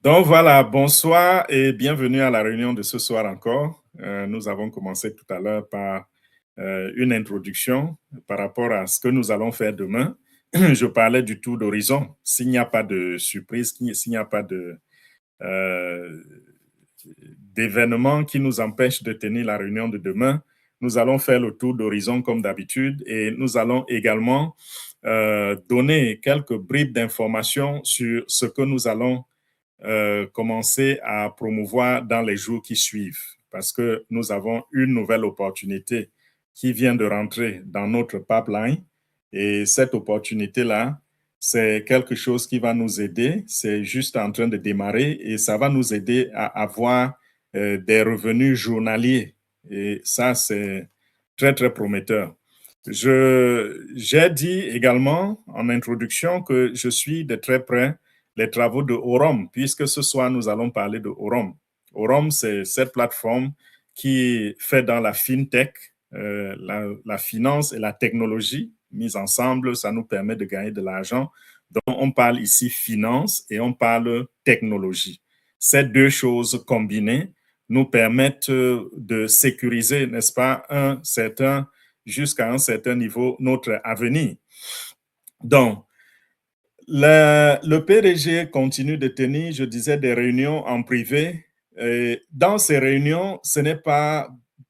Donc voilà, bonsoir et bienvenue à la réunion de ce soir encore. Nous avons commencé tout à l'heure par une introduction par rapport à ce que nous allons faire demain. Je parlais du tour d'horizon. S'il n'y a pas de surprise, s'il n'y a pas euh, d'événements qui nous empêchent de tenir la réunion de demain, nous allons faire le tour d'horizon comme d'habitude et nous allons également donner quelques bribes d'informations sur ce que nous allons commencer à promouvoir dans les jours qui suivent, parce que nous avons une nouvelle opportunité qui vient de rentrer dans notre pipeline. Et cette opportunité-là, c'est quelque chose qui va nous aider. C'est juste en train de démarrer et ça va nous aider à avoir des revenus journaliers. Et ça, c'est très, très prometteur. J'ai dit également en introduction que je suis de très près les travaux de Orom, puisque ce soir, nous allons parler de Orom. Orom, c'est cette plateforme qui fait dans la fintech, la finance et la technologie mises ensemble, ça nous permet de gagner de l'argent. Donc, on parle ici finance et on parle technologie. Ces deux choses combinées nous permettent de sécuriser, n'est-ce pas, jusqu'à un certain niveau, notre avenir. Donc, le PDG continue de tenir, je disais, des réunions en privé. Et dans ces réunions, ce n'est pas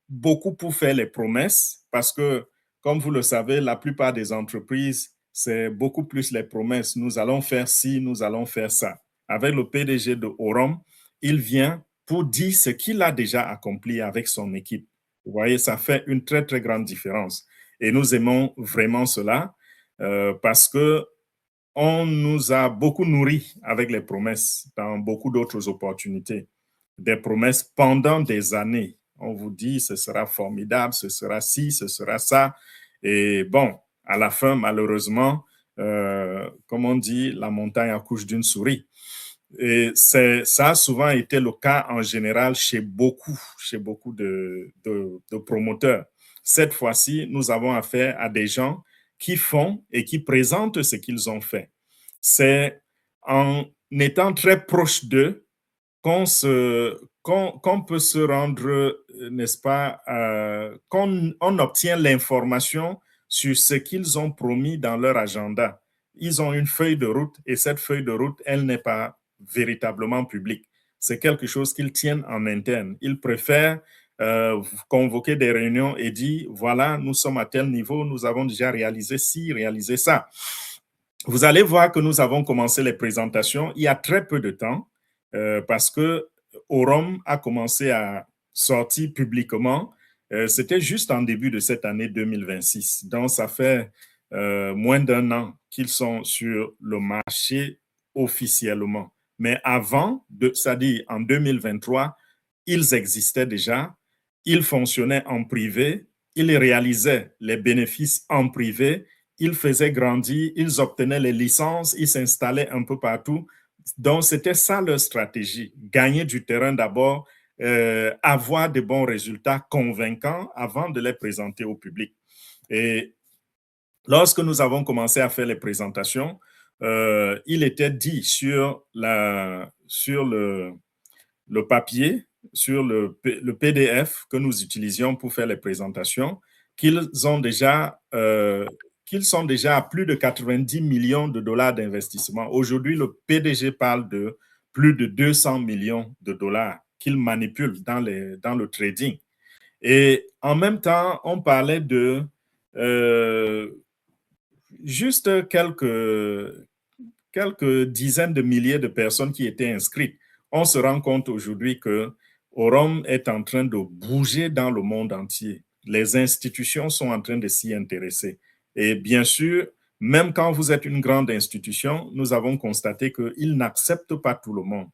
beaucoup pour faire les promesses, parce que, comme vous le savez, la plupart des entreprises, c'est beaucoup plus les promesses. Nous allons faire ci, nous allons faire ça. Avec le PDG de Orom, il vient pour dire ce qu'il a déjà accompli avec son équipe. Vous voyez, ça fait une très, très grande différence. Et nous aimons vraiment cela parce que on nous a beaucoup nourris avec les promesses dans beaucoup d'autres opportunités. Des promesses pendant des années. On vous dit, ce sera formidable, ce sera ci, ce sera ça. Et bon, à la fin, malheureusement, comme on dit, la montagne accouche d'une souris. Et ça a souvent été le cas en général chez beaucoup de promoteurs. Cette fois-ci, nous avons affaire à des gens qui font et qui présentent ce qu'ils ont fait. C'est en étant très proche d'eux qu'on peut se rendre, n'est-ce pas, qu'on on obtient l'information sur ce qu'ils ont promis dans leur agenda. Ils ont une feuille de route et cette feuille de route, elle n'est pas véritablement publique. C'est quelque chose qu'ils tiennent en interne. Ils préfèrent convoquer des réunions et dire, voilà, nous sommes à tel niveau, nous avons déjà réalisé ci, réalisé ça. Vous allez voir que nous avons commencé les présentations il y a très peu de temps parce que Orom a commencé à sortir publiquement. C'était juste en début de cette année 2026. Donc, ça fait moins d'un an qu'ils sont sur le marché officiellement. Mais avant, c'est-à-dire en 2023, ils existaient déjà, ils fonctionnaient en privé, ils réalisaient les bénéfices en privé, ils faisaient grandir, ils obtenaient les licences, ils s'installaient un peu partout. Donc, c'était ça leur stratégie, gagner du terrain d'abord, avoir de bons résultats convaincants avant de les présenter au public. Et lorsque nous avons commencé à faire les présentations, il était dit sur le papier, sur le PDF que nous utilisions pour faire les présentations, qu'ils ont déjà, qu'ils sont déjà à plus de 90 millions de dollars d'investissement. Aujourd'hui, le PDG parle de plus de 200 millions de dollars qu'il manipule dans le trading. Et en même temps, on parlait de euh, juste quelques dizaines de milliers de personnes qui étaient inscrites. On se rend compte aujourd'hui que Orom est en train de bouger dans le monde entier. Les institutions sont en train de s'y intéresser. Et bien sûr, même quand vous êtes une grande institution, nous avons constaté qu'ils n'acceptent pas tout le monde.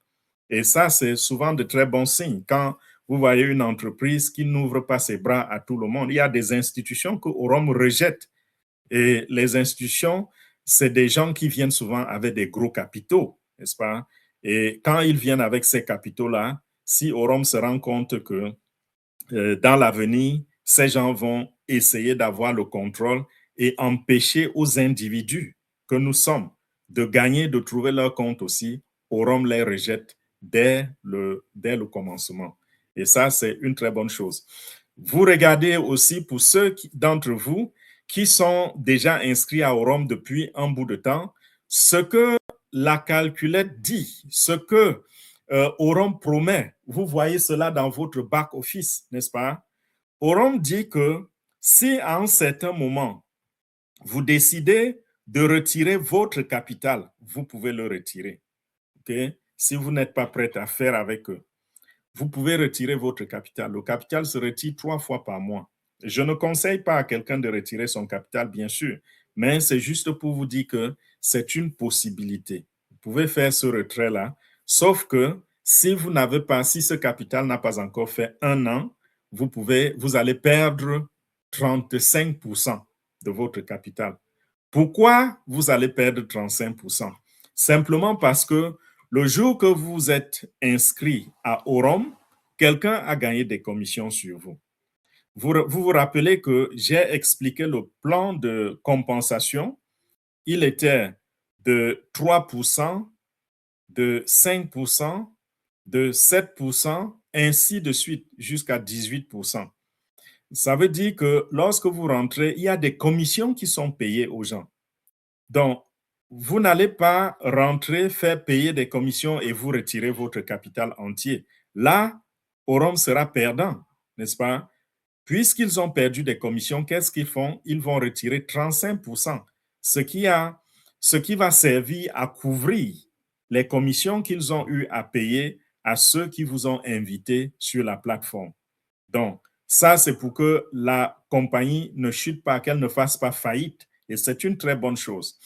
Et ça, c'est souvent de très bons signes. Quand vous voyez une entreprise qui n'ouvre pas ses bras à tout le monde, il y a des institutions que Orom rejette. Et les institutions, c'est des gens qui viennent souvent avec des gros capitaux, n'est-ce pas? Et quand ils viennent avec ces capitaux-là, si Orom se rend compte que dans l'avenir, ces gens vont essayer d'avoir le contrôle et empêcher aux individus que nous sommes de gagner, de trouver leur compte aussi, Orom les rejette dès le commencement. Et ça, c'est une très bonne chose. Vous regardez aussi pour ceux d'entre vous qui sont déjà inscrits à Aurum depuis un bout de temps, ce que la calculette dit, ce que Aurum promet. Vous voyez cela dans votre back-office, n'est-ce pas? Aurum dit que si à un certain moment, vous décidez de retirer votre capital, vous pouvez le retirer. Okay? Si vous n'êtes pas prêt à faire avec eux, vous pouvez retirer votre capital. Le capital se retire 3 fois par mois. Je ne conseille pas à quelqu'un de retirer son capital, bien sûr, mais c'est juste pour vous dire que c'est une possibilité. Vous pouvez faire ce retrait-là, sauf que si vous n'avez pas, si ce capital n'a pas encore fait 1 an, vous allez perdre 35% de votre capital. Pourquoi vous allez perdre 35%? Simplement parce que le jour que vous êtes inscrit à Aurum, quelqu'un a gagné des commissions sur vous. Vous rappelez que j'ai expliqué le plan de compensation. Il était de 3%, de 5%, de 7%, ainsi de suite, jusqu'à 18%. Ça veut dire que lorsque vous rentrez, il y a des commissions qui sont payées aux gens. Donc, vous n'allez pas rentrer, faire payer des commissions et vous retirer votre capital entier. Là, Aurum sera perdant, n'est-ce pas? Puisqu'ils ont perdu des commissions, qu'est-ce qu'ils font? Ils vont retirer 35%, ce qui va servir à couvrir les commissions qu'ils ont eu à payer à ceux qui vous ont invité sur la plateforme. Donc, ça, c'est pour que la compagnie ne chute pas, qu'elle ne fasse pas faillite. Et c'est une très bonne chose.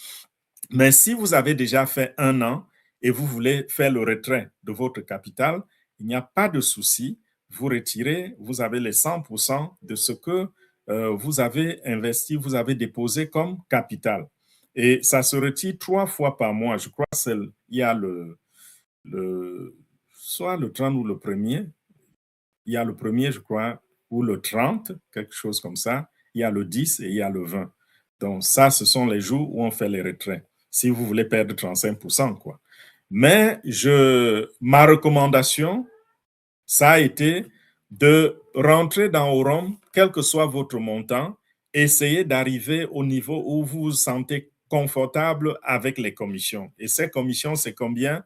Mais si vous avez déjà fait 1 an et vous voulez faire le retrait de votre capital, il n'y a pas de souci. Vous retirez, vous avez les 100% de ce que vous avez investi, vous avez déposé comme capital. Et ça se retire 3 fois par mois. Je crois qu'il y a soit le 30 ou le 1er. Il y a le 1er, je crois, ou le 30, quelque chose comme ça. Il y a le 10 et il y a le 20. Donc ça, ce sont les jours où on fait les retraits. Si vous voulez perdre 35%, quoi. Mais ma recommandation, ça a été de rentrer dans Aurum, quel que soit votre montant, essayez d'arriver au niveau où vous vous sentez confortable avec les commissions. Et ces commissions, c'est combien?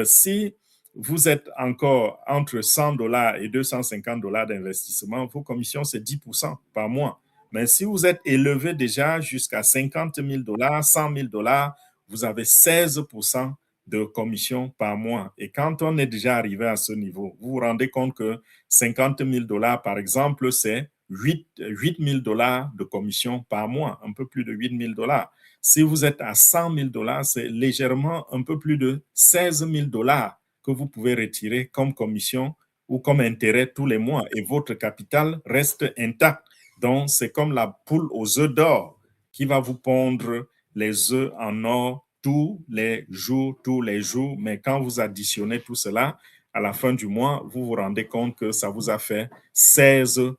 Si vous êtes encore entre $100 et $250 d'investissement, vos commissions, c'est 10% par mois. Mais si vous êtes élevé déjà jusqu'à $50,000, $100,000, vous avez 16% de commission par mois. Et quand on est déjà arrivé à ce niveau, vous vous rendez compte que $50,000, par exemple, c'est $8,000 de commission par mois, un peu plus de $8,000. Si vous êtes à $100,000, c'est légèrement un peu plus de $16,000 que vous pouvez retirer comme commission ou comme intérêt tous les mois et votre capital reste intact. Donc, c'est comme la poule aux œufs d'or qui va vous pondre les œufs en or tous les jours, mais quand vous additionnez tout cela, à la fin du mois, vous vous rendez compte que ça vous a fait 16%.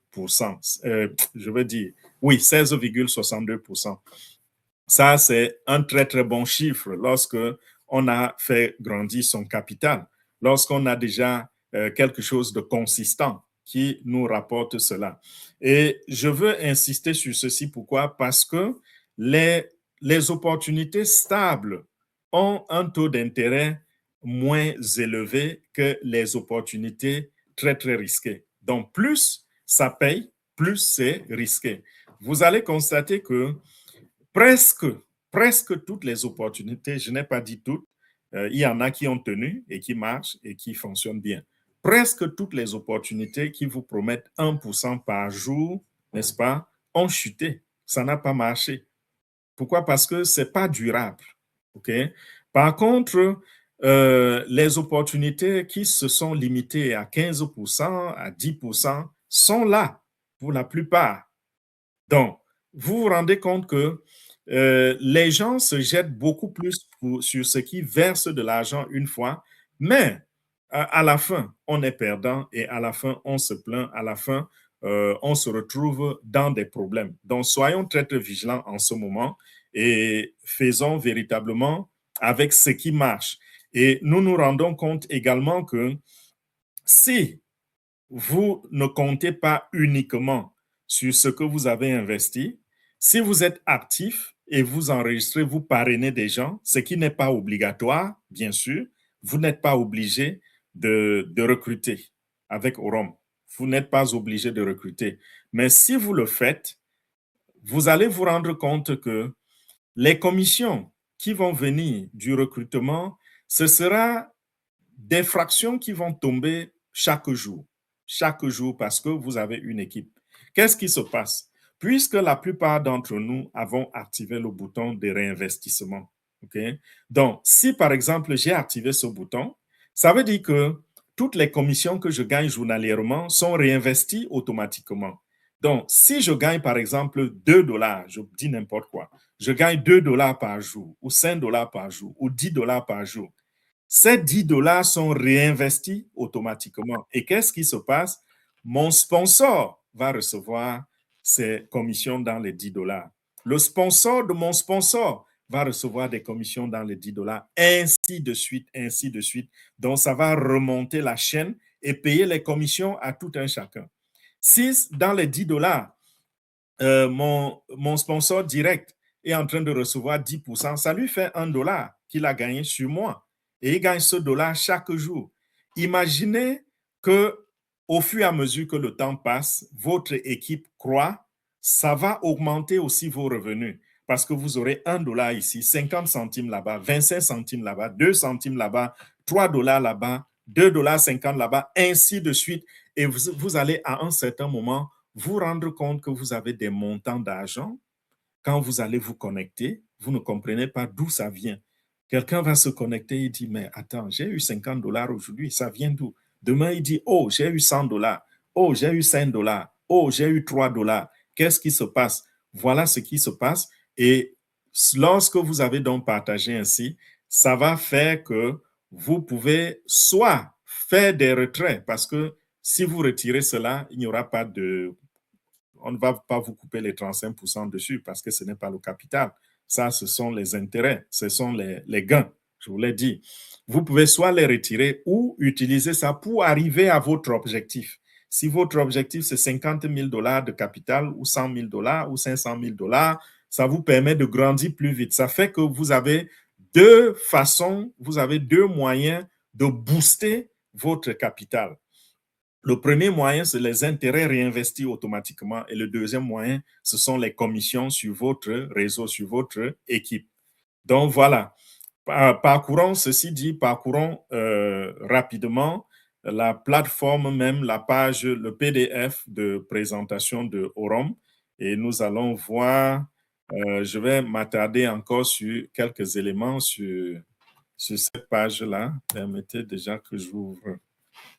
Je veux dire, oui, 16,62%. Ça, c'est un très, très bon chiffre lorsque on a fait grandir son capital, lorsqu'on a déjà quelque chose de consistant qui nous rapporte cela. Et je veux insister sur ceci. Pourquoi? Parce que les opportunités stables ont un taux d'intérêt moins élevé que les opportunités très, très risquées. Donc, plus ça paye, plus c'est risqué. Vous allez constater que presque toutes les opportunités, je n'ai pas dit toutes, il y en a qui ont tenu et qui marchent et qui fonctionnent bien. Presque toutes les opportunités qui vous promettent 1% par jour, n'est-ce pas, ont chuté. Ça n'a pas marché. Pourquoi? Parce que ce n'est pas durable. Okay? Par contre, les opportunités qui se sont limitées à 15%, à 10%, sont là pour la plupart. Donc, vous vous rendez compte que les gens se jettent beaucoup plus sur ce qui verse de l'argent une fois, mais à la fin, on est perdant et à la fin, on se plaint, à la fin, on se retrouve dans des problèmes. Donc, soyons très, très vigilants en ce moment et faisons véritablement avec ce qui marche. Et nous nous rendons compte également que si vous ne comptez pas uniquement sur ce que vous avez investi, si vous êtes actif et vous enregistrez, vous parrainez des gens, ce qui n'est pas obligatoire, bien sûr, vous n'êtes pas obligé de recruter avec Orum. Vous n'êtes pas obligé de recruter. Mais si vous le faites, vous allez vous rendre compte que les commissions qui vont venir du recrutement, ce sera des fractions qui vont tomber chaque jour parce que vous avez une équipe. Qu'est-ce qui se passe? Puisque la plupart d'entre nous avons activé le bouton de réinvestissement. Okay? Donc, si par exemple j'ai activé ce bouton, ça veut dire que toutes les commissions que je gagne journalièrement sont réinvesties automatiquement. Donc, si je gagne par exemple 2 dollars, je dis n'importe quoi, je gagne 2 dollars par jour, ou 5 dollars par jour, ou 10 dollars par jour. Ces 10 dollars sont réinvestis automatiquement. Et qu'est-ce qui se passe? Mon sponsor va recevoir ses commissions dans les 10 dollars. Le sponsor de mon sponsor va recevoir des commissions dans les 10 dollars, ainsi de suite, ainsi de suite. Donc, ça va remonter la chaîne et payer les commissions à tout un chacun. Si dans les 10 dollars, mon sponsor direct est en train de recevoir 10%, ça lui fait 1 dollar qu'il a gagné sur moi. Et il gagne ce dollar chaque jour. Imaginez que au fur et à mesure que le temps passe, votre équipe croît, ça va augmenter aussi vos revenus. Parce que vous aurez 1 dollar ici, 50 centimes là-bas, 25 centimes là-bas, 2 centimes là-bas, 3 dollars là-bas, 2 dollars 50 là-bas, ainsi de suite. Et vous allez à un certain moment vous rendre compte que vous avez des montants d'argent. Quand vous allez vous connecter, vous ne comprenez pas d'où ça vient. Quelqu'un va se connecter et dit, mais attends, j'ai eu 50 dollars aujourd'hui, ça vient d'où? Demain, il dit, oh, j'ai eu 100 dollars. Oh, j'ai eu 5 dollars. Oh, j'ai eu 3 dollars. Qu'est-ce qui se passe? Voilà ce qui se passe. Et lorsque vous avez donc partagé ainsi, ça va faire que vous pouvez soit faire des retraits, parce que si vous retirez cela, il n'y aura pas de... On ne va pas vous couper les 35% dessus parce que ce n'est pas le capital. Ça, ce sont les intérêts, ce sont les gains, je vous l'ai dit. Vous pouvez soit les retirer ou utiliser ça pour arriver à votre objectif. Si votre objectif, c'est 50 000 dollars de capital ou 100 000 dollars ou 500 000 dollars, ça vous permet de grandir plus vite. Ça fait que vous avez deux façons, vous avez deux moyens de booster votre capital. Le premier moyen, c'est les intérêts réinvestis automatiquement. Et le deuxième moyen, ce sont les commissions sur votre réseau, sur votre équipe. Donc voilà, parcourons, ceci dit, parcourons rapidement la plateforme même, la page, le PDF de présentation de Orum. Et nous allons voir, je vais m'attarder encore sur quelques éléments sur cette page-là. Permettez déjà que j'ouvre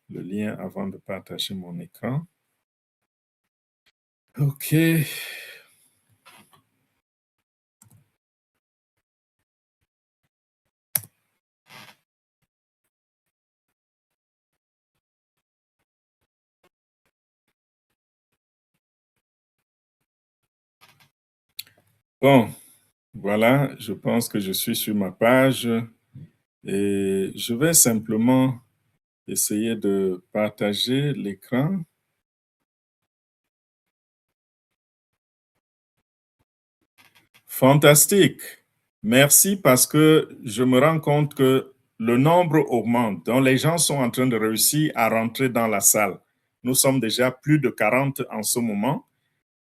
le lien avant de partager mon écran. OK. Bon, voilà, je pense que je suis sur ma page et je vais simplement essayer de partager l'écran. Fantastique. Merci parce que je me rends compte que le nombre augmente. Donc, les gens sont en train de réussir à rentrer dans la salle. Nous sommes déjà plus de 40 en ce moment.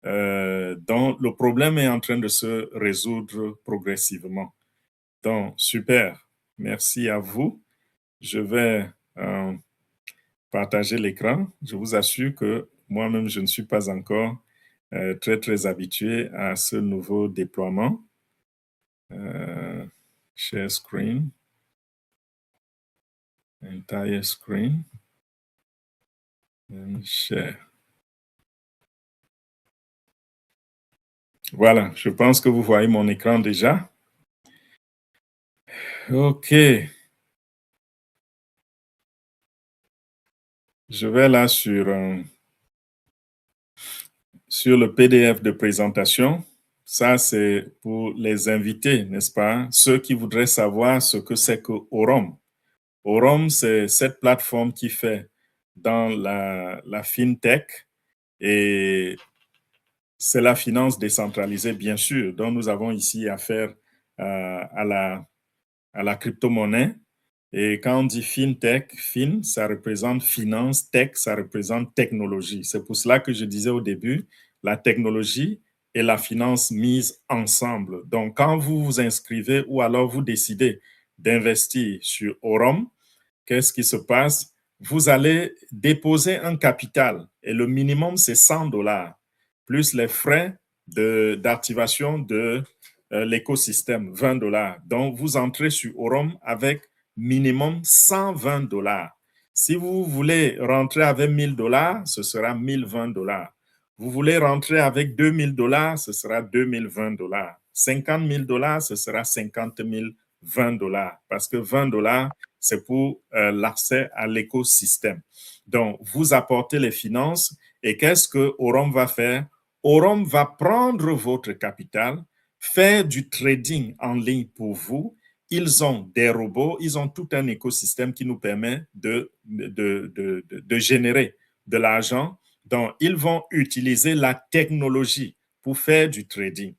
Donc, le problème est en train de se résoudre progressivement. Donc, super. Merci à vous. Je vais partager l'écran. Je vous assure que moi-même, je ne suis pas encore très habitué à ce nouveau déploiement. Share screen. Entire screen. And share. Voilà, je pense que vous voyez mon écran déjà. OK. Je vais là sur le PDF de présentation. Ça, c'est pour les invités, n'est-ce pas? Ceux qui voudraient savoir ce que c'est que Orum. Aurum, c'est cette plateforme qui fait dans la fintech et c'est la finance décentralisée, bien sûr, dont nous avons ici affaire à la crypto-monnaie. Et quand on dit fintech, ça représente finance, tech, ça représente technologie. C'est pour cela que je disais au début, la technologie et la finance mises ensemble. Donc, quand vous vous inscrivez ou alors vous décidez d'investir sur Aurum, qu'est-ce qui se passe? Vous allez déposer un capital et le minimum, c'est 100 dollars, plus les frais d'activation de l'écosystème, 20 dollars. Donc, vous entrez sur Aurum avec minimum 120 dollars. Si vous voulez rentrer avec 1000 dollars, ce sera 1020 dollars. Vous voulez rentrer avec 2000 dollars, ce sera 2020 dollars. 50 000 dollars, ce sera 50 020 dollars. Parce que 20 dollars, c'est pour l'accès à l'écosystème. Donc, vous apportez les finances et qu'est-ce que Aurum va faire? Aurum va prendre votre capital, faire du trading en ligne pour vous. Ils ont des robots, ils ont tout un écosystème qui nous permet de générer de l'argent. Donc, ils vont utiliser la technologie pour faire du trading.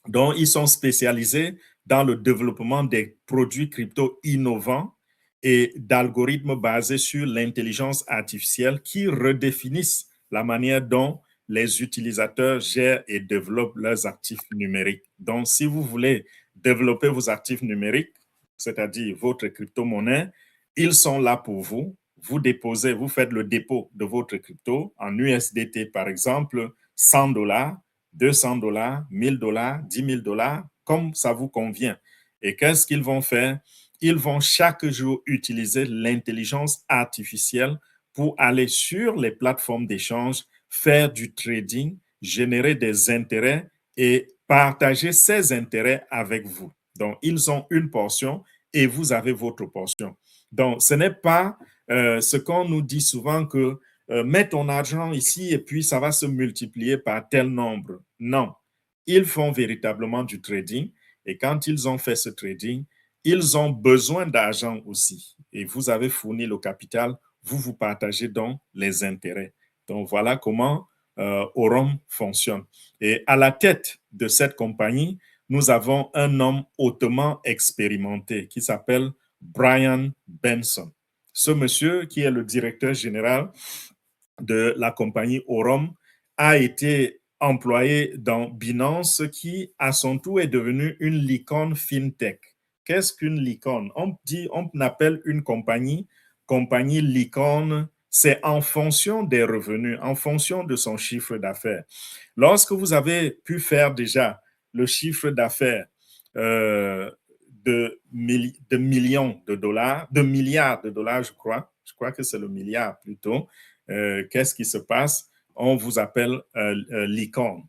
Donc, ils sont spécialisés dans le développement des produits crypto innovants et d'algorithmes basés sur l'intelligence artificielle qui redéfinissent la manière dont les utilisateurs gèrent et développent leurs actifs numériques. Donc, si vous voulez développer vos actifs numériques, c'est-à-dire votre crypto-monnaie, ils sont là pour vous. Vous déposez, vous faites le dépôt de votre crypto en USDT, par exemple, 100 dollars, 200 dollars, 1000 dollars, 10 000 dollars, comme ça vous convient. Et qu'est-ce qu'ils vont faire? Ils vont chaque jour utiliser l'intelligence artificielle pour aller sur les plateformes d'échange, faire du trading, générer des intérêts et partager ces intérêts avec vous. Donc, ils ont une portion et vous avez votre portion. Donc, ce n'est pas ce qu'on nous dit souvent que mets ton argent ici et puis ça va se multiplier par tel nombre. Non, ils font véritablement du trading et quand ils ont fait ce trading, ils ont besoin d'argent aussi. Et vous avez fourni le capital, vous partagez donc les intérêts. Donc voilà comment Aurum fonctionne. Et à la tête de cette compagnie, nous avons un homme hautement expérimenté qui s'appelle Brian Benson. Ce monsieur, qui est le directeur général de la compagnie Aurum, a été employé dans Binance, qui à son tour est devenue une licorne fintech. Qu'est-ce qu'une licorne? On appelle une compagnie licorne, c'est en fonction des revenus, en fonction de son chiffre d'affaires. Lorsque vous avez pu faire déjà le chiffre d'affaires de millions de dollars, de milliards de dollars, je crois que c'est le milliard plutôt, qu'est-ce qui se passe? On vous appelle licorne.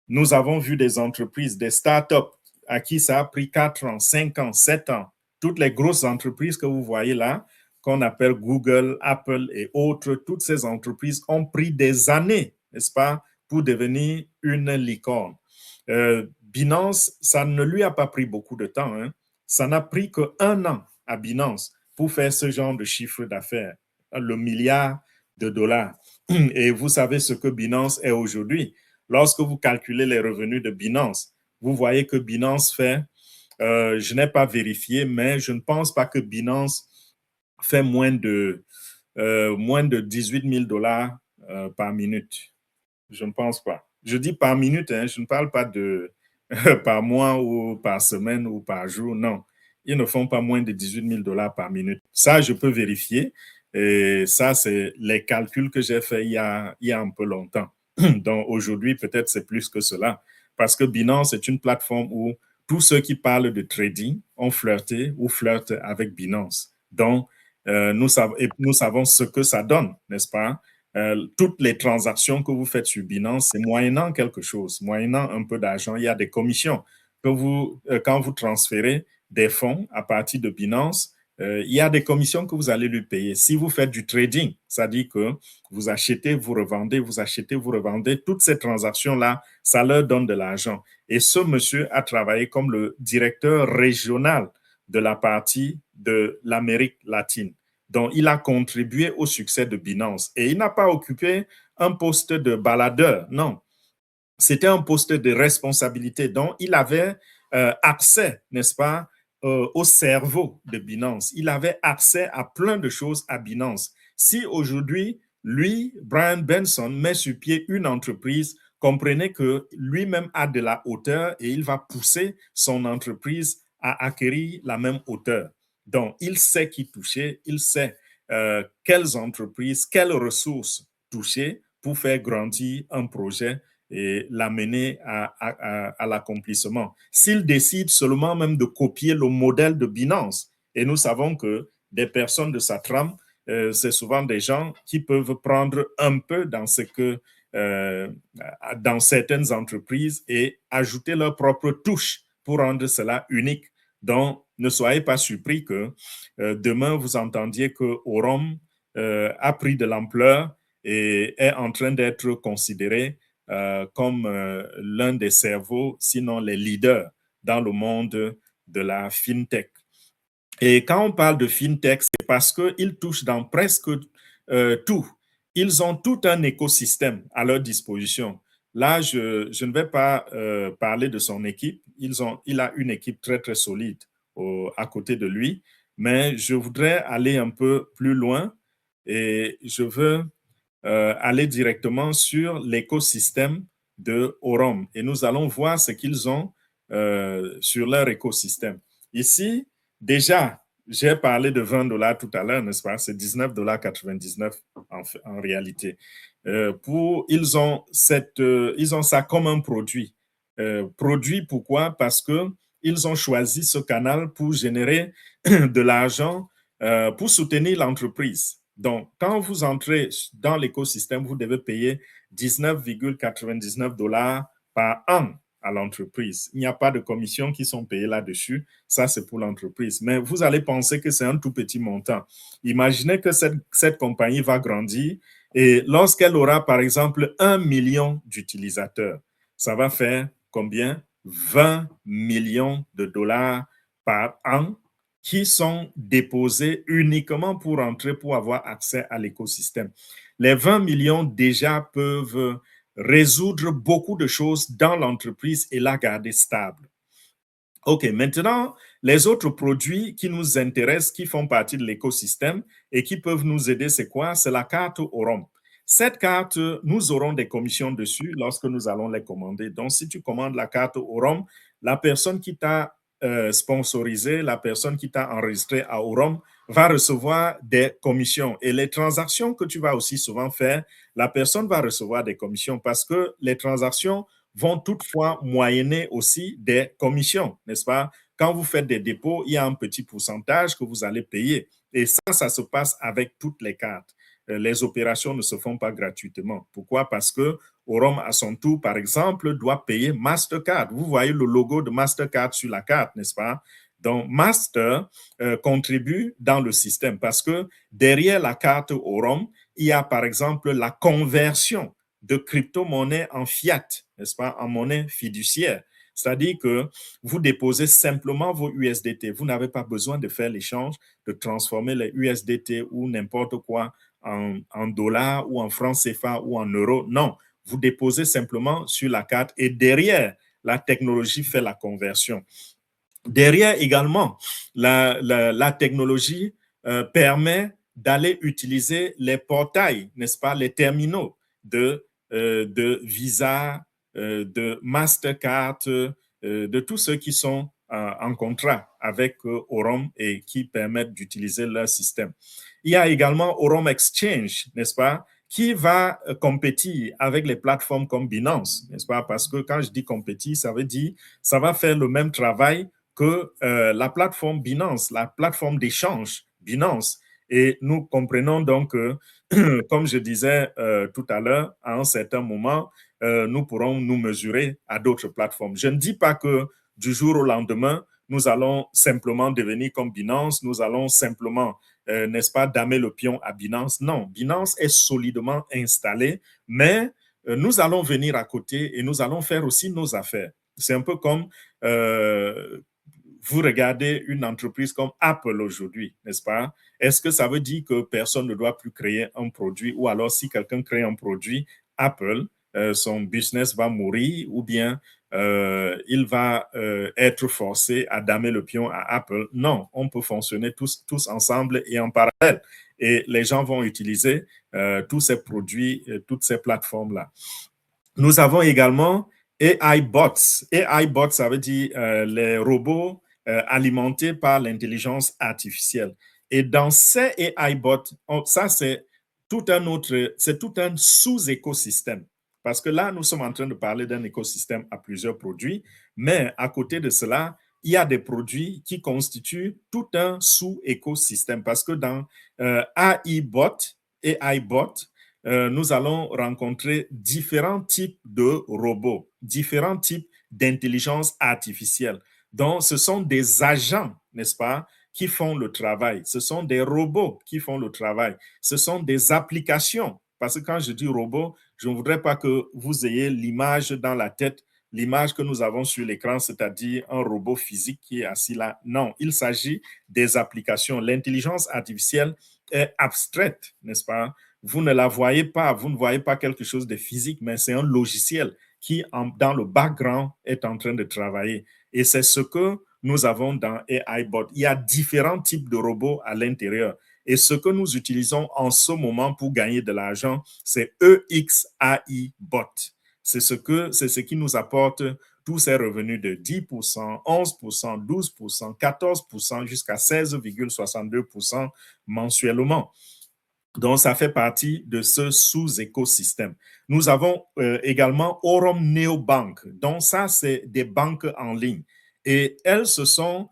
Nous avons vu des entreprises, des startups à qui ça a pris 4 ans, 5 ans, 7 ans. Toutes les grosses entreprises que vous voyez là, qu'on appelle Google, Apple et autres, toutes ces entreprises ont pris des années, n'est-ce pas, pour devenir une licorne. Binance, ça ne lui a pas pris beaucoup de temps. Hein. Ça n'a pris qu'un an à Binance pour faire ce genre de chiffre d'affaires, le milliard de dollars. Et vous savez ce que Binance est aujourd'hui. Lorsque vous calculez les revenus de Binance, vous voyez que Binance fait, je n'ai pas vérifié, mais je ne pense pas que Binance fait moins de 18 000 dollars par minute. Je ne pense pas. Je dis par minute, hein, je ne parle pas de par mois ou par semaine ou par jour, non. Ils ne font pas moins de 18 000 dollars par minute. Ça, je peux vérifier. Et ça, c'est les calculs que j'ai faits il y a un peu longtemps. Donc aujourd'hui, peut-être c'est plus que cela. Parce que Binance est une plateforme où tous ceux qui parlent de trading ont flirté ou flirtent avec Binance. Donc, nous savons ce que ça donne, n'est-ce pas? Toutes les transactions que vous faites sur Binance, c'est moyennant quelque chose, moyennant un peu d'argent. Il y a des commissions que quand vous transférez des fonds à partir de Binance, il y a des commissions que vous allez lui payer. Si vous faites du trading, ça dit que vous achetez, vous revendez, vous achetez, vous revendez, toutes ces transactions-là, ça leur donne de l'argent. Et ce monsieur a travaillé comme le directeur régional de la partie de l'Amérique latine. Donc, il a contribué au succès de Binance. Et il n'a pas occupé un poste de baladeur, non. C'était un poste de responsabilité. Donc, il avait accès, n'est-ce pas, au cerveau de Binance. Il avait accès à plein de choses à Binance. Si aujourd'hui, lui, Brian Benson, met sur pied une entreprise, comprenez que lui-même a de la hauteur et il va pousser son entreprise à acquérir la même hauteur. Donc, il sait qui toucher, il sait quelles entreprises, quelles ressources toucher pour faire grandir un projet et l'amener à l'accomplissement. S'il décide seulement même de copier le modèle de Binance, et nous savons que des personnes de sa trame, c'est souvent des gens qui peuvent prendre un peu dans ce que dans certaines entreprises et ajouter leur propre touche pour rendre cela unique. Donc, ne soyez pas surpris que demain, vous entendiez que Orum a pris de l'ampleur et est en train d'être considéré comme l'un des cerveaux, sinon les leaders dans le monde de la fintech. Et quand on parle de fintech, c'est parce qu'ils touchent dans presque tout. Ils ont tout un écosystème à leur disposition. Là, je ne vais pas parler de son équipe. Il a une équipe très, très solide à côté de lui. Mais je voudrais aller un peu plus loin et je veux aller directement sur l'écosystème de Orum. Et nous allons voir ce qu'ils ont sur leur écosystème. Ici, déjà, j'ai parlé de 20 dollars tout à l'heure, n'est-ce pas? C'est 19,99 $ en réalité. Ils ont ça comme un produit. Produit, pourquoi? Parce qu'ils ont choisi ce canal pour générer de l'argent pour soutenir l'entreprise. Donc, quand vous entrez dans l'écosystème, vous devez payer 19,99 $ par an à l'entreprise. Il n'y a pas de commissions qui sont payées là-dessus. Ça, c'est pour l'entreprise. Mais vous allez penser que c'est un tout petit montant. Imaginez que cette compagnie va grandir et lorsqu'elle aura, par exemple, 1 million d'utilisateurs, ça va faire combien? 20 millions de dollars par an qui sont déposés uniquement pour entrer, pour avoir accès à l'écosystème. Les 20 millions déjà peuvent résoudre beaucoup de choses dans l'entreprise et la garder stable. OK, maintenant, les autres produits qui nous intéressent, qui font partie de l'écosystème et qui peuvent nous aider, c'est quoi? C'est la carte Orum. Cette carte, nous aurons des commissions dessus lorsque nous allons les commander. Donc, si tu commandes la carte Orum, la personne qui t'a sponsorisé, la personne qui t'a enregistré à Orum va recevoir des commissions. Et les transactions que tu vas aussi souvent faire, la personne va recevoir des commissions parce que les transactions vont toutefois moyenner aussi des commissions, n'est-ce pas? Quand vous faites des dépôts, il y a un petit pourcentage que vous allez payer. Et ça se passe avec toutes les cartes. Les opérations ne se font pas gratuitement. Pourquoi? Parce que Orum, à son tour, par exemple, doit payer Mastercard. Vous voyez le logo de Mastercard sur la carte, n'est-ce pas? Donc, Master contribue dans le système parce que derrière la carte Orum, il y a, par exemple, la conversion de crypto-monnaie en fiat, n'est-ce pas, en monnaie fiduciaire. C'est-à-dire que vous déposez simplement vos USDT. Vous n'avez pas besoin de faire l'échange, de transformer les USDT ou n'importe quoi en dollars ou en francs CFA ou en euros. Non, vous déposez simplement sur la carte et derrière, la technologie fait la conversion. Derrière également, la technologie permet d'aller utiliser les portails, n'est-ce pas, les terminaux de Visa, de Mastercard, de tous ceux qui sont en contrat avec Orum et qui permettent d'utiliser leur système. Il y a également Orum Exchange, n'est-ce pas, qui va compétir avec les plateformes comme Binance, n'est-ce pas? Parce que quand je dis compétir, ça veut dire ça va faire le même travail que la plateforme Binance, la plateforme d'échange Binance. Et nous comprenons donc que, comme je disais tout à l'heure, à un certain moment, nous pourrons nous mesurer à d'autres plateformes. Je ne dis pas que du jour au lendemain, nous allons simplement devenir comme Binance, nous allons simplement, n'est-ce pas, damer le pion à Binance. Non, Binance est solidement installée, mais nous allons venir à côté et nous allons faire aussi nos affaires. C'est un peu comme vous regardez une entreprise comme Apple aujourd'hui, n'est-ce pas? Est-ce que ça veut dire que personne ne doit plus créer un produit ou alors si quelqu'un crée un produit, Apple, son business va mourir ou bien il va être forcé à damer le pion à Apple? Non, on peut fonctionner tous ensemble et en parallèle. Et les gens vont utiliser tous ces produits, toutes ces plateformes-là. Nous avons également AI bots. AI bots, ça veut dire les robots alimentés par l'intelligence artificielle. Et dans ces AI bots, ça c'est c'est tout un sous-écosystème. Parce que là, nous sommes en train de parler d'un écosystème à plusieurs produits, mais à côté de cela, il y a des produits qui constituent tout un sous-écosystème. Parce que dans AI bot, nous allons rencontrer différents types de robots, différents types d'intelligence artificielle. Donc, ce sont des agents, n'est-ce pas, qui font le travail. Ce sont des robots qui font le travail. Ce sont des applications. Parce que quand je dis robot, je ne voudrais pas que vous ayez l'image dans la tête, l'image que nous avons sur l'écran, c'est-à-dire un robot physique qui est assis là. Non, il s'agit des applications. L'intelligence artificielle est abstraite, n'est-ce pas? Vous ne la voyez pas, vous ne voyez pas quelque chose de physique, mais c'est un logiciel qui, dans le background, est en train de travailler. Et c'est ce que nous avons dans AIBot. Il y a différents types de robots à l'intérieur. Et ce que nous utilisons en ce moment pour gagner de l'argent, c'est EXAI Bot. C'est ce qui nous apporte tous ces revenus de 10%, 11%, 12%, 14% jusqu'à 16,62% mensuellement. Donc, ça fait partie de ce sous-écosystème. Nous avons également Aurum Neobank. Donc, ça, c'est des banques en ligne. Et elles se sont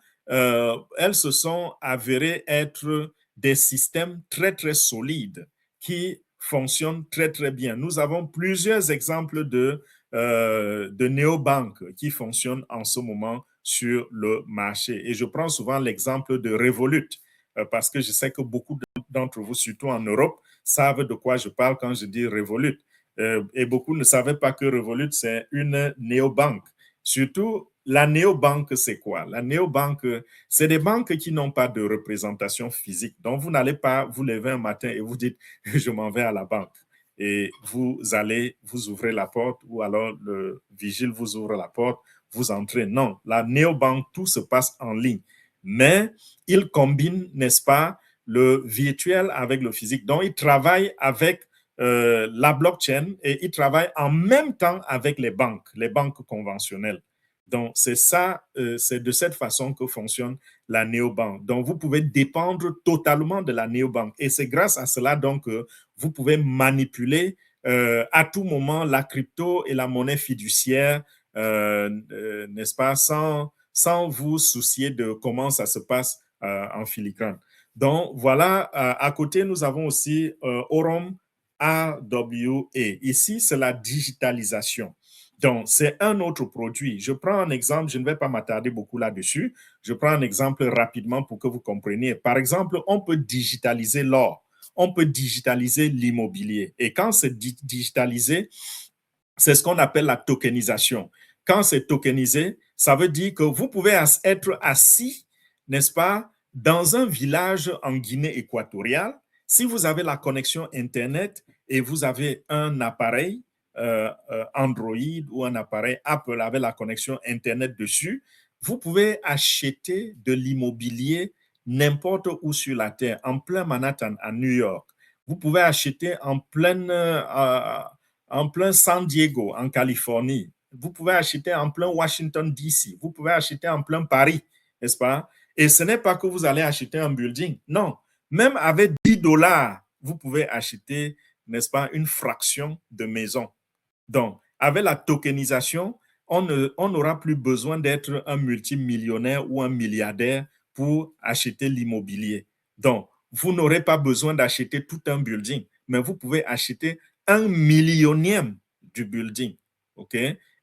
avérées être des systèmes très, très solides qui fonctionnent très, très bien. Nous avons plusieurs exemples de néobanques qui fonctionnent en ce moment sur le marché. Et je prends souvent l'exemple de Revolut parce que je sais que beaucoup d'entre vous, surtout en Europe, savent de quoi je parle quand je dis Revolut. Et beaucoup ne savaient pas que Revolut, c'est une néobanque. Surtout, la néobanque, c'est quoi? La néobanque, c'est des banques qui n'ont pas de représentation physique. Donc, vous n'allez pas vous lever un matin et vous dites, je m'en vais à la banque. Et vous allez, vous ouvrez la porte ou alors le vigile vous ouvre la porte, vous entrez. Non, la néobanque, tout se passe en ligne. Mais il combine, n'est-ce pas, le virtuel avec le physique. Donc, il travaille avec la blockchain et il travaille en même temps avec les banques conventionnelles. Donc, c'est ça, c'est de cette façon que fonctionne la néobanque. Donc, vous pouvez dépendre totalement de la néobanque. Et c'est grâce à cela, donc, que vous pouvez manipuler à tout moment la crypto et la monnaie fiduciaire, n'est-ce pas, sans vous soucier de comment ça se passe en filigrane. Donc, voilà, à côté, nous avons aussi Aurum AWA. Ici, c'est la digitalisation. Donc, c'est un autre produit. Je prends un exemple, je ne vais pas m'attarder beaucoup là-dessus. Je prends un exemple rapidement pour que vous compreniez. Par exemple, on peut digitaliser l'or, on peut digitaliser l'immobilier. Et quand c'est digitalisé, c'est ce qu'on appelle la tokenisation. Quand c'est tokenisé, ça veut dire que vous pouvez être assis, n'est-ce pas, dans un village en Guinée équatoriale. Si vous avez la connexion Internet et vous avez un appareil Android ou un appareil Apple avec la connexion Internet dessus, vous pouvez acheter de l'immobilier n'importe où sur la Terre, en plein Manhattan, à New York. Vous pouvez acheter en plein San Diego, en Californie. Vous pouvez acheter en plein Washington, D.C. Vous pouvez acheter en plein Paris, n'est-ce pas? Et ce n'est pas que vous allez acheter un building. Non. Même avec $10, vous pouvez acheter, n'est-ce pas, une fraction de maison. Donc, avec la tokenisation, on n'aura plus besoin d'être un multimillionnaire ou un milliardaire pour acheter l'immobilier. Donc, vous n'aurez pas besoin d'acheter tout un building, mais vous pouvez acheter un millionième du building, OK?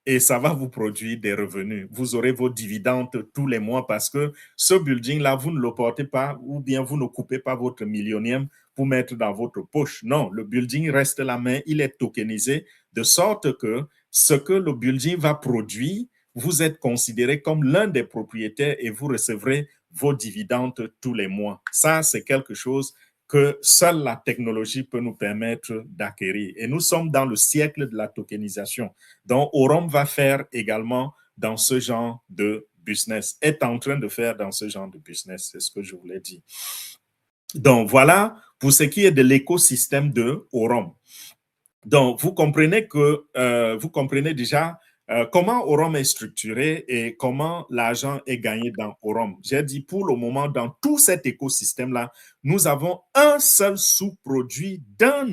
Et ça va vous produire des revenus. Vous aurez vos dividendes tous les mois parce que ce building-là, vous ne le portez pas ou bien vous ne coupez pas votre millionième pour mettre dans votre poche. Non, le building reste là, mais il est tokenisé de sorte que ce que le building va produire, vous êtes considéré comme l'un des propriétaires et vous recevrez vos dividendes tous les mois. Ça, c'est quelque chose que seule la technologie peut nous permettre d'acquérir. Et nous sommes dans le siècle de la tokenisation. Donc, Aurum va faire également dans ce genre de business, est en train de faire dans ce genre de business, c'est ce que je voulais dire. Donc, voilà pour ce qui est de l'écosystème de Aurum. Donc, vous comprenez déjà comment Aurum est structuré et comment l'argent est gagné dans Aurum. J'ai dit pour le moment, dans tout cet écosystème-là, nous avons un seul sous-produit d'un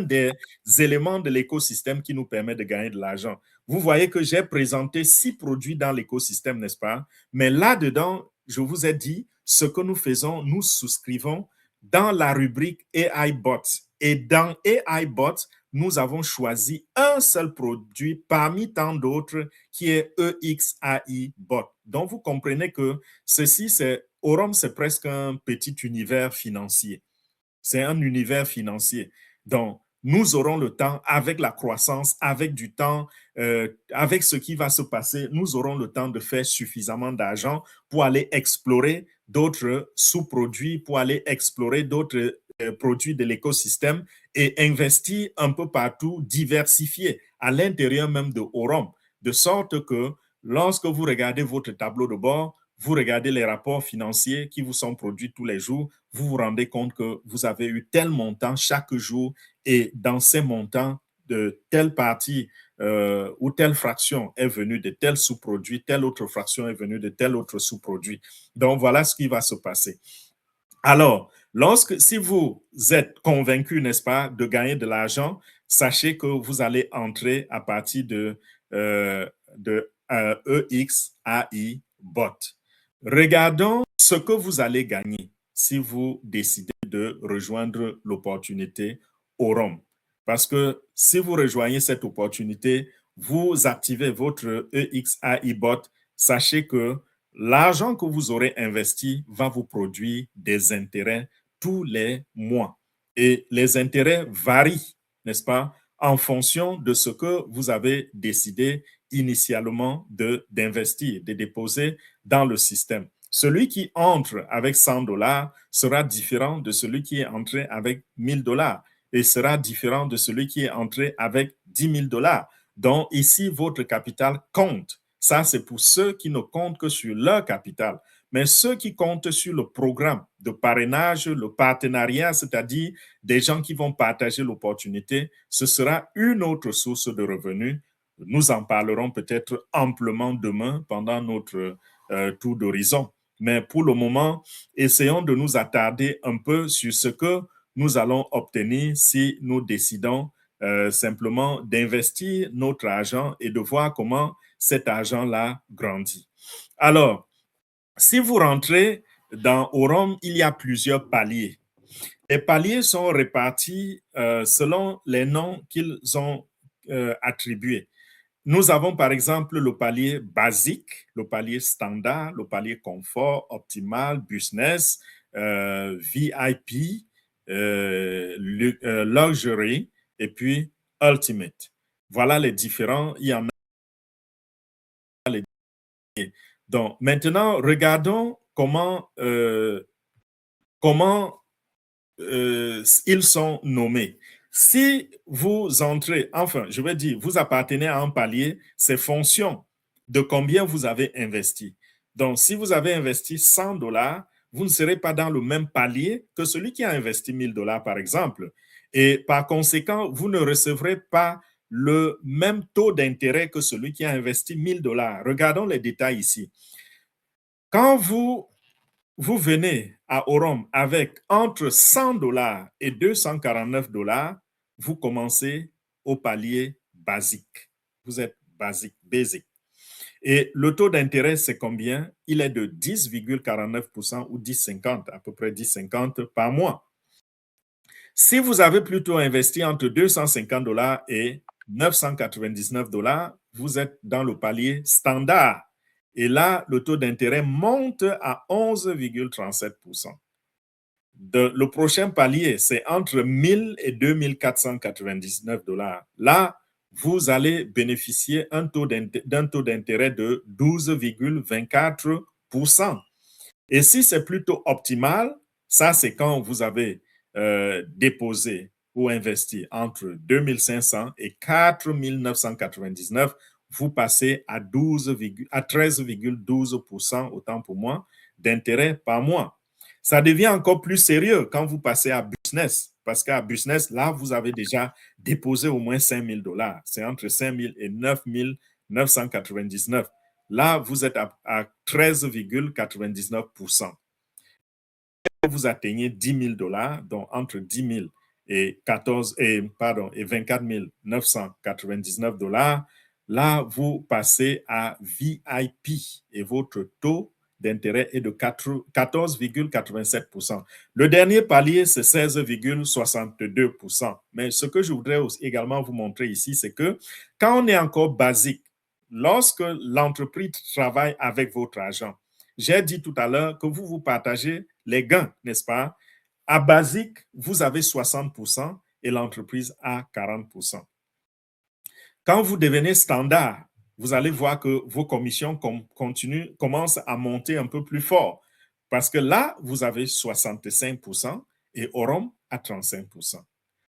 des éléments de l'écosystème qui nous permet de gagner de l'argent. Vous voyez que j'ai présenté 6 produits dans l'écosystème, n'est-ce pas? Mais là-dedans, je vous ai dit, ce que nous faisons, nous souscrivons dans la rubrique AI Bot. Et dans AI Bot, nous avons choisi un seul produit parmi tant d'autres qui est EXAI Bot. Donc, vous comprenez que ceci, Aurum, c'est presque un petit univers financier. C'est un univers financier. Donc, nous aurons le temps, avec la croissance, avec du temps, avec ce qui va se passer, nous aurons le temps de faire suffisamment d'argent pour aller explorer d'autres sous-produits, pour aller explorer d'autres produits de l'écosystème et investir un peu partout, diversifier à l'intérieur même de Aurum, de sorte que lorsque vous regardez votre tableau de bord, vous regardez les rapports financiers qui vous sont produits tous les jours, vous vous rendez compte que vous avez eu tel montant chaque jour et dans ces montants, de telle partie ou telle fraction est venue de tel sous-produit, telle autre fraction est venue de tel autre sous-produit. Donc, voilà ce qui va se passer. Alors, si vous êtes convaincu, n'est-ce pas, de gagner de l'argent, sachez que vous allez entrer à partir de EXAI Bot. Regardons ce que vous allez gagner si vous décidez de rejoindre l'opportunité Aurum. Parce que si vous rejoignez cette opportunité, vous activez votre EXAI Bot, sachez que l'argent que vous aurez investi va vous produire des intérêts tous les mois. Et les intérêts varient, n'est-ce pas, en fonction de ce que vous avez décidé initialement d'investir, de déposer dans le système. Celui qui entre avec 100 dollars sera différent de celui qui est entré avec 1000 dollars et sera différent de celui qui est entré avec 10 000 dollars. Donc ici, votre capital compte. Ça, c'est pour ceux qui ne comptent que sur leur capital. Mais ceux qui comptent sur le programme de parrainage, le partenariat, c'est-à-dire des gens qui vont partager l'opportunité, ce sera une autre source de revenus. Nous en parlerons peut-être amplement demain pendant notre tour d'horizon. Mais pour le moment, essayons de nous attarder un peu sur ce que nous allons obtenir si nous décidons simplement d'investir notre argent et de voir comment cet argent-là grandit. Alors, si vous rentrez dans Aurum, il y a plusieurs paliers. Les paliers sont répartis selon les noms qu'ils ont attribués. Nous avons par exemple le palier basique, le palier standard, le palier confort, optimal, business, VIP, luxury et puis ultimate. Voilà les différents, il y en a les. Donc maintenant, regardons comment ils sont nommés. Si vous entrez, enfin, je vais dire, vous appartenez à un palier, c'est fonction de combien vous avez investi. Donc, si vous avez investi 100 dollars, vous ne serez pas dans le même palier que celui qui a investi 1000 dollars, par exemple. Et par conséquent, vous ne recevrez pas le même taux d'intérêt que celui qui a investi 1000 dollars. Regardons les détails ici. Quand vous venez à Aurum avec entre 100 dollars et 249 dollars, vous commencez au palier basique. Vous êtes basic. Et le taux d'intérêt, c'est combien? Il est de 10,49% ou 10,50, à peu près 10,50 par mois. Si vous avez plutôt investi entre 250 dollars et 999 dollars, vous êtes dans le palier standard. Et là, le taux d'intérêt monte à 11,37%. Le prochain palier, c'est entre 1000 et 2499 dollars. Là, vous allez bénéficier d'un taux d'intérêt de 12,24%. Et si c'est plutôt optimal, ça c'est quand vous avez déposé ou investi entre 2500 et 4999, vous passez à 13,12%, autant pour moi, d'intérêt par mois. Ça devient encore plus sérieux quand vous passez à business, parce qu'à business, là, vous avez déjà déposé au moins 5000 $. C'est entre 5000 et 9999. Là, vous êtes à 13,99%. Vous atteignez 10 000 $, donc entre 10 000 et 24 999 $, là, vous passez à VIP et votre taux d'intérêt est de 14,87%. Le dernier palier, c'est 16,62%. Mais ce que je voudrais aussi également vous montrer ici, c'est que quand on est encore basique, lorsque l'entreprise travaille avec votre argent, j'ai dit tout à l'heure que vous partagez les gains, n'est-ce pas? À basique, vous avez 60% et l'entreprise a 40%. Quand vous devenez standard, vous allez voir que vos commissions commencent à monter un peu plus fort. Parce que là, vous avez 65% et Orum à 35%.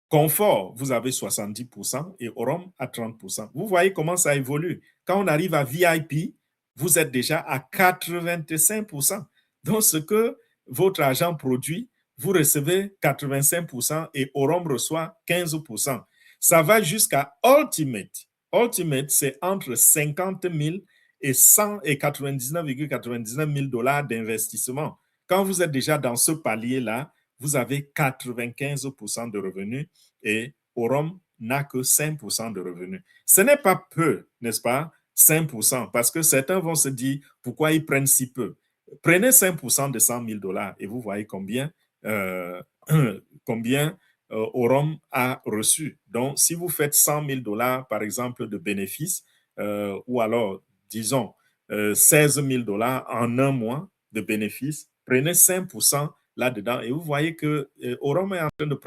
Confort, vous avez 70% et Orum à 30%. Vous voyez comment ça évolue. Quand on arrive à VIP, vous êtes déjà à 85%. Donc, ce que votre agent produit, vous recevez 85% et Orum reçoit 15%. Ça va jusqu'à Ultimate. Ultimate, c'est entre 50 000 et 100 et 99,99 000 $ d'investissement. Quand vous êtes déjà dans ce palier-là, vous avez 95% de revenus et Orum n'a que 5% de revenus. Ce n'est pas peu, n'est-ce pas? 5%, parce que certains vont se dire pourquoi ils prennent si peu. Prenez 5% de 100 000 $ et vous voyez combien, combien Orum a reçu. Donc, si vous faites 100 000 $, par exemple, de bénéfices, ou alors, disons, 16 000 $ en un mois de bénéfices, prenez 5% là-dedans et vous voyez que Orum est en train de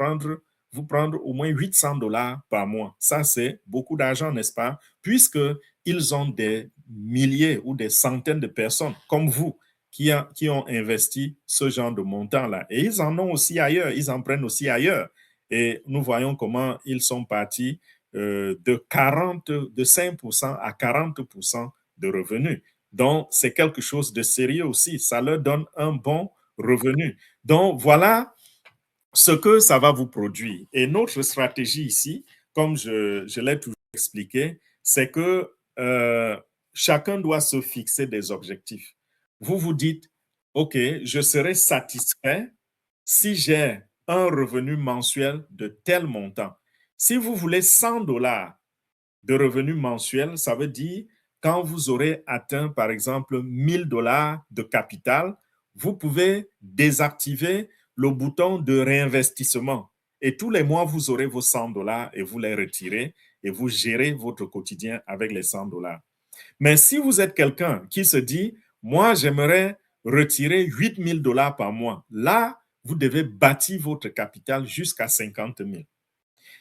vous prendre au moins 800 $ par mois. Ça, c'est beaucoup d'argent, n'est-ce pas? Puisqu'ils ont des milliers ou des centaines de personnes comme vous qui ont investi ce genre de montant-là. Et ils en ont aussi ailleurs, ils en prennent aussi ailleurs. Et nous voyons comment ils sont partis de 5% à 40% de revenus. Donc, c'est quelque chose de sérieux aussi. Ça leur donne un bon revenu. Donc, voilà ce que ça va vous produire. Et notre stratégie ici, comme je l'ai toujours expliqué, c'est que chacun doit se fixer des objectifs. Vous vous dites, OK, je serai satisfait si j'ai un revenu mensuel de tel montant. Si vous voulez 100 $ de revenus mensuels, ça veut dire quand vous aurez atteint, par exemple, 1000 $ de capital, vous pouvez désactiver le bouton de réinvestissement. Et tous les mois, vous aurez vos 100 $ et vous les retirez et vous gérez votre quotidien avec les 100 $. Mais si vous êtes quelqu'un qui se dit, moi, j'aimerais retirer 8000 $ par mois, là, vous devez bâtir votre capital jusqu'à 50 000.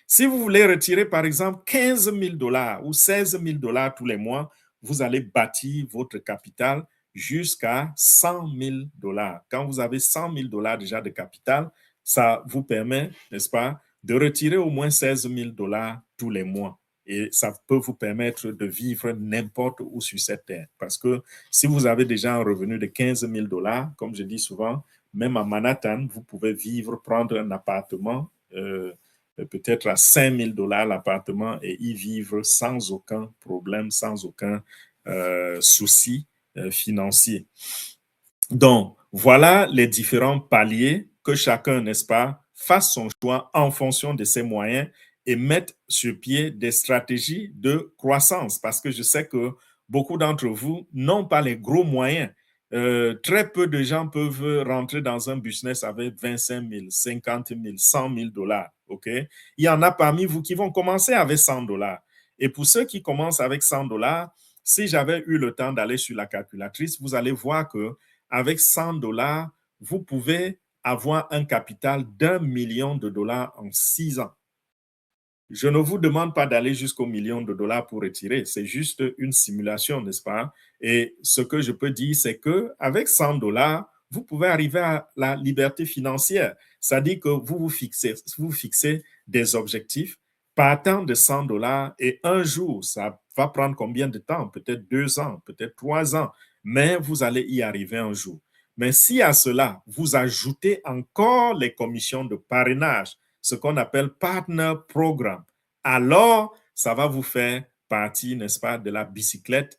Si vous voulez retirer, par exemple, 15 000 $ ou 16 000 $ tous les mois, vous allez bâtir votre capital jusqu'à 100 000 $. Quand vous avez 100 000 $ déjà de capital, ça vous permet, n'est-ce pas, de retirer au moins 16 000 $ tous les mois. Et ça peut vous permettre de vivre n'importe où sur cette terre. Parce que si vous avez déjà un revenu de 15 000 $, comme je dis souvent, même à Manhattan, vous pouvez vivre, prendre un appartement, peut-être à 5 000 $ l'appartement et y vivre sans aucun problème, sans aucun souci financier. Donc, voilà les différents paliers que chacun, n'est-ce pas, fasse son choix en fonction de ses moyens et mette sur pied des stratégies de croissance. Parce que je sais que beaucoup d'entre vous n'ont pas les gros moyens. Très peu de gens peuvent rentrer dans un business avec 25 000, 50 000, 100 000 $. Okay? Il y en a parmi vous qui vont commencer avec 100 $. Et pour ceux qui commencent avec 100 $, si j'avais eu le temps d'aller sur la calculatrice, vous allez voir que avec 100 $, vous pouvez avoir un capital d'1 million de $ en 6 ans. Je ne vous demande pas d'aller jusqu'au million de dollars pour retirer. C'est juste une simulation, n'est-ce pas? Et ce que je peux dire, c'est qu'avec 100 dollars, vous pouvez arriver à la liberté financière. C'est-à-dire que vous fixez des objectifs partant de 100 dollars et un jour, ça va prendre combien de temps? Peut-être 2 ans, peut-être 3 ans, mais vous allez y arriver un jour. Mais si à cela, vous ajoutez encore les commissions de parrainage, ce qu'on appelle Partner Program, alors ça va vous faire partie, n'est-ce pas, de la bicyclette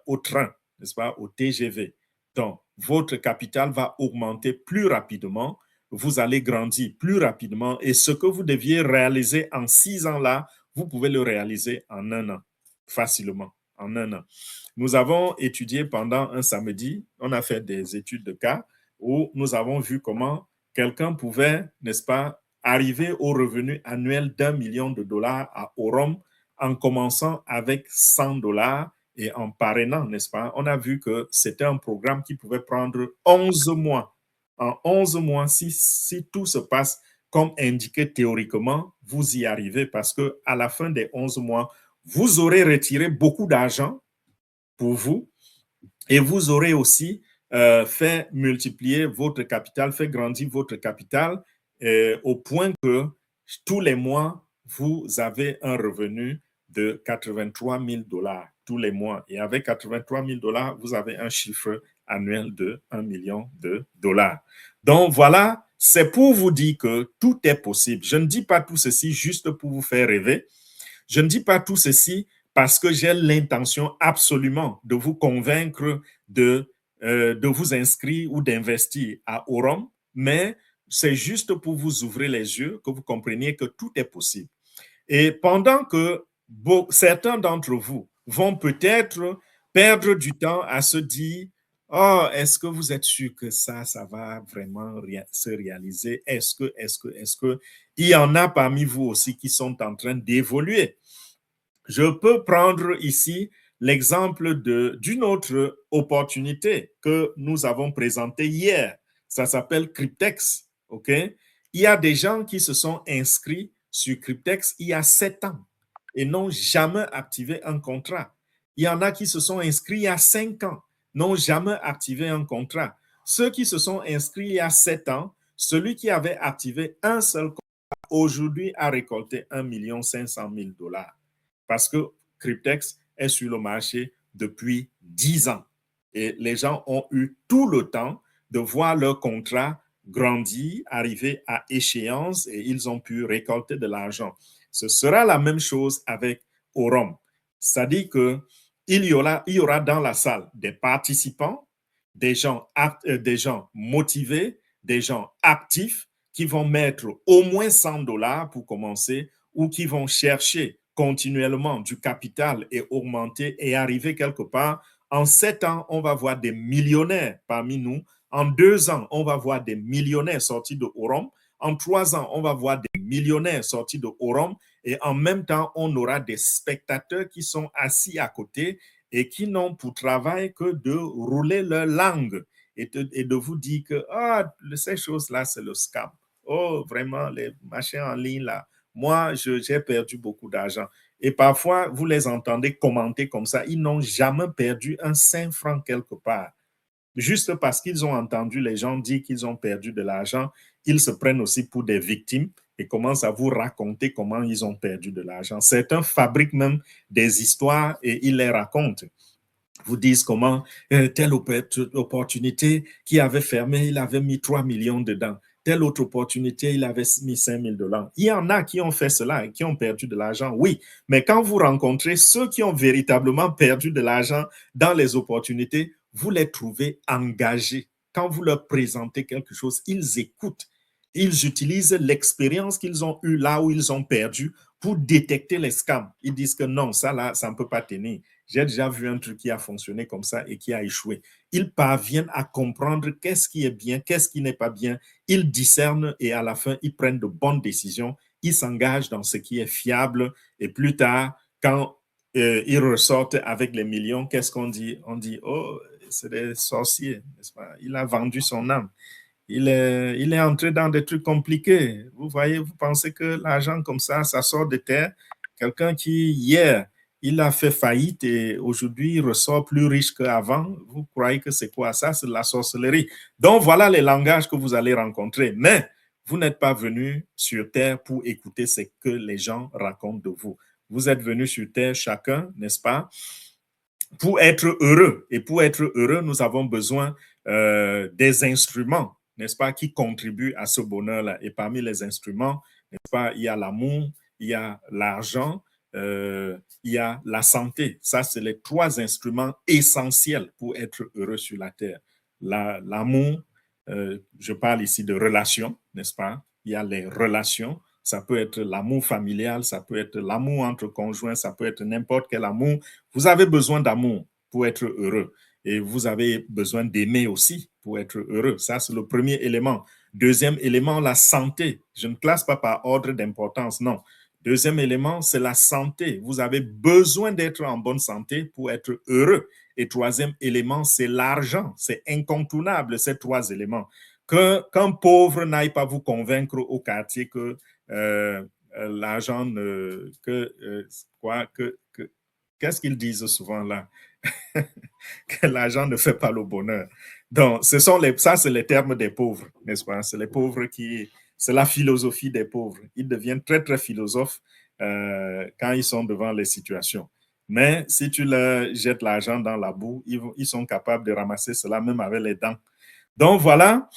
au train, n'est-ce pas, au TGV. Donc, votre capital va augmenter plus rapidement, vous allez grandir plus rapidement et ce que vous deviez réaliser en 6 ans là, vous pouvez le réaliser en un an, facilement, en un an. Nous avons étudié pendant un samedi, on a fait des études de cas où nous avons vu comment quelqu'un pouvait, n'est-ce pas, arriver au revenu annuel d'1 million de dollars à Orom en commençant avec 100 dollars et en parrainant, n'est-ce pas? On a vu que c'était un programme qui pouvait prendre 11 mois. En 11 mois, si tout se passe comme indiqué théoriquement, vous y arrivez parce qu'à la fin des 11 mois, vous aurez retiré beaucoup d'argent pour vous et vous aurez aussi fait multiplier votre capital, fait grandir votre capital au point que tous les mois, vous avez un revenu de 83 000 dollars tous les mois. Et avec 83 000 dollars, vous avez un chiffre annuel de 1 million de dollars. Donc voilà, c'est pour vous dire que tout est possible. Je ne dis pas tout ceci juste pour vous faire rêver. Je ne dis pas tout ceci parce que j'ai l'intention absolument de vous convaincre de vous inscrire ou d'investir à Orom, mais c'est juste pour vous ouvrir les yeux, que vous compreniez que tout est possible. Et pendant que certains d'entre vous vont peut-être perdre du temps à se dire, oh, est-ce que vous êtes sûr que ça va vraiment se réaliser? Est-ce que, il y en a parmi vous aussi qui sont en train d'évoluer. Je peux prendre ici l'exemple d'une autre opportunité que nous avons présentée hier. Ça s'appelle Cryptex. OK? Il y a des gens qui se sont inscrits sur Cryptex il y a 7 ans et n'ont jamais activé un contrat. Il y en a qui se sont inscrits il y a 5 ans, n'ont jamais activé un contrat. Ceux qui se sont inscrits il y a 7 ans, celui qui avait activé un seul contrat, aujourd'hui a récolté 1 500 000 dollars parce que Cryptex est sur le marché depuis 10 ans. Et les gens ont eu tout le temps de voir leur contrat grandir, arriver à échéance et ils ont pu récolter de l'argent. Ce sera la même chose avec Orom. C'est-à-dire qu'il y aura dans la salle des participants, des gens motivés, des gens actifs qui vont mettre au moins 100 dollars pour commencer ou qui vont chercher continuellement du capital et augmenter et arriver quelque part. En 7 ans, on va voir des millionnaires parmi nous. En 2 ans, on va voir des millionnaires sortis de Orom. En 3 ans, on va voir des millionnaires sortis de Orom. Et en même temps, on aura des spectateurs qui sont assis à côté et qui n'ont pour travail que de rouler leur langue et de vous dire que ces choses-là, c'est le scam. Oh, vraiment, les machins en ligne, là, moi, j'ai perdu beaucoup d'argent. Et parfois, vous les entendez commenter comme ça. Ils n'ont jamais perdu un 5 francs quelque part. Juste parce qu'ils ont entendu les gens dire qu'ils ont perdu de l'argent, ils se prennent aussi pour des victimes et commencent à vous raconter comment ils ont perdu de l'argent. Certains fabriquent même des histoires et ils les racontent. Vous disent comment telle opportunité qui avait fermé, il avait mis 3 millions dedans. Telle autre opportunité, il avait mis 5 000 dollars. Il y en a qui ont fait cela et qui ont perdu de l'argent, oui. Mais quand vous rencontrez ceux qui ont véritablement perdu de l'argent dans les opportunités, vous les trouvez engagés. Quand vous leur présentez quelque chose, ils écoutent. Ils utilisent l'expérience qu'ils ont eue là où ils ont perdu pour détecter les scams. Ils disent que non, ça là, ça ne peut pas tenir. J'ai déjà vu un truc qui a fonctionné comme ça et qui a échoué. Ils parviennent à comprendre qu'est-ce qui est bien, qu'est-ce qui n'est pas bien. Ils discernent et à la fin, ils prennent de bonnes décisions. Ils s'engagent dans ce qui est fiable. Et plus tard, quand ils ressortent avec les millions, qu'est-ce qu'on dit? On dit, oh, c'est des sorciers, n'est-ce pas? Il a vendu son âme. il est entré dans des trucs compliqués. Vous voyez, vous pensez que l'argent comme ça sort de terre. Quelqu'un qui, hier, il a fait faillite et aujourd'hui, il ressort plus riche qu'avant. Vous croyez que c'est quoi ça? C'est de la sorcellerie. Donc, voilà les langages que vous allez rencontrer. Mais vous n'êtes pas venu sur terre pour écouter ce que les gens racontent de vous. Vous êtes venu sur terre, chacun, n'est-ce pas, pour être heureux. Et pour être heureux, nous avons besoin des instruments, n'est-ce pas, qui contribuent à ce bonheur-là. Et parmi les instruments, n'est-ce pas, il y a l'amour, il y a l'argent, il y a la santé. Ça, c'est les trois instruments essentiels pour être heureux sur la terre. L'amour, je parle ici de relations, n'est-ce pas? Il y a les relations. Ça peut être l'amour familial, ça peut être l'amour entre conjoints, ça peut être n'importe quel amour. Vous avez besoin d'amour pour être heureux. Et vous avez besoin d'aimer aussi pour être heureux. Ça, c'est le premier élément. Deuxième élément, la santé. Je ne classe pas par ordre d'importance, non. Deuxième élément, c'est la santé. Vous avez besoin d'être en bonne santé pour être heureux. Et troisième élément, c'est l'argent. C'est incontournable, ces trois éléments. Qu'un pauvre n'aille pas vous convaincre au quartier que l'argent ne... Qu'est-ce qu'ils disent souvent là? Que l'argent ne fait pas le bonheur. Donc, ça, c'est les termes des pauvres, n'est-ce pas? C'est les pauvres c'est la philosophie des pauvres. Ils deviennent très, très philosophes quand ils sont devant les situations. Mais si tu leur jettes l'argent dans la boue, ils sont capables de ramasser cela même avec les dents. Donc, voilà.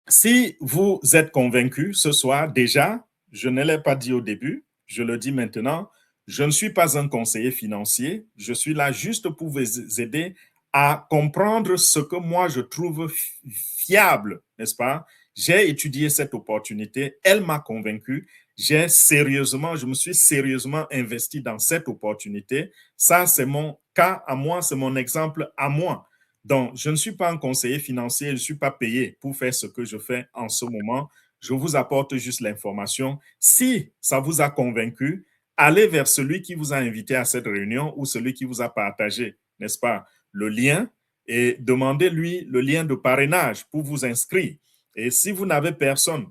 Si vous êtes convaincu ce soir, déjà, je ne l'ai pas dit au début, je le dis maintenant, je ne suis pas un conseiller financier, je suis là juste pour vous aider à comprendre ce que moi je trouve fiable, n'est-ce pas? J'ai étudié cette opportunité, elle m'a convaincu, je me suis sérieusement investi dans cette opportunité. Ça, c'est mon cas à moi, c'est mon exemple à moi. Donc, je ne suis pas un conseiller financier, je ne suis pas payé pour faire ce que je fais en ce moment. Je vous apporte juste l'information. Si ça vous a convaincu, allez vers celui qui vous a invité à cette réunion ou celui qui vous a partagé, n'est-ce pas, le lien et demandez-lui le lien de parrainage pour vous inscrire. Et si vous n'avez personne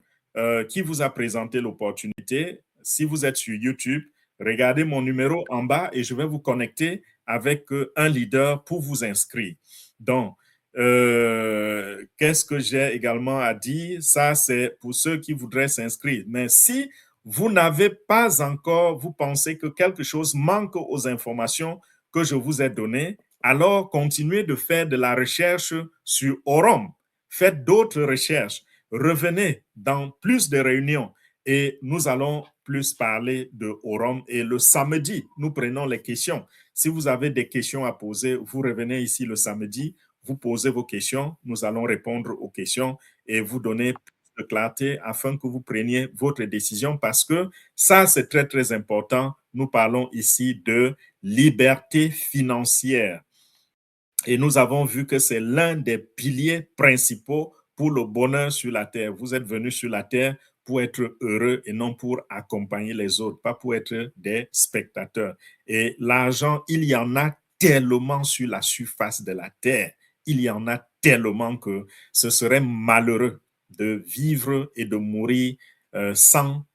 qui vous a présenté l'opportunité, si vous êtes sur YouTube, regardez mon numéro en bas et je vais vous connecter avec un leader pour vous inscrire. Donc, qu'est-ce que j'ai également à dire? Ça, c'est pour ceux qui voudraient s'inscrire. Mais si vous n'avez pas encore, vous pensez que quelque chose manque aux informations que je vous ai données, alors continuez de faire de la recherche sur Orum. Faites d'autres recherches. Revenez dans plus de réunions et nous allons plus parler de Orum. Et le samedi, nous prenons les questions. Si vous avez des questions à poser, vous revenez ici le samedi, vous posez vos questions, nous allons répondre aux questions et vous donner plus de clarté afin que vous preniez votre décision parce que ça, c'est très, très important. Nous parlons ici de liberté financière. Et nous avons vu que c'est l'un des piliers principaux pour le bonheur sur la terre. Vous êtes venus sur la terre pour être heureux et non pour accompagner les autres, pas pour être des spectateurs. Et l'argent, il y en a tellement sur la surface de la terre. Il y en a tellement que ce serait malheureux de vivre et de mourir sans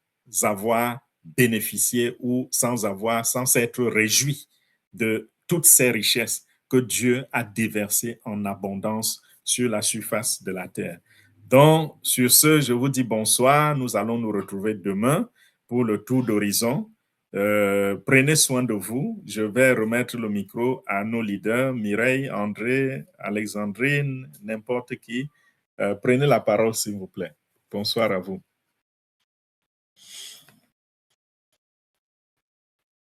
avoir bénéficié ou sans s'être réjoui de toutes ces richesses que Dieu a déversées en abondance sur la surface de la terre. Donc, sur ce, je vous dis bonsoir. Nous allons nous retrouver demain pour le tour d'horizon. Prenez soin de vous. Je vais remettre le micro à nos leaders, Mireille, André, Alexandrine, n'importe qui. Prenez la parole, s'il vous plaît. Bonsoir à vous.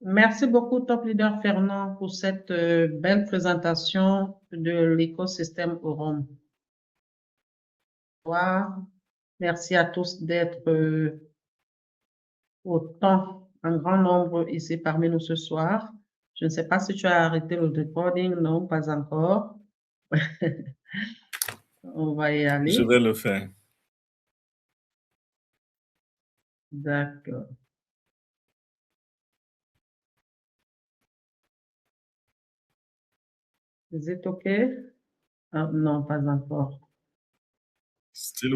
Merci beaucoup, Top Leader Fernand, pour cette belle présentation de l'écosystème Orum. Merci à tous d'être autant, un grand nombre ici parmi nous ce soir. Je ne sais pas si tu as arrêté le recording. Non, pas encore. On va y aller. Je vais le faire. D'accord. Is it OK? Ah, non, pas encore. Still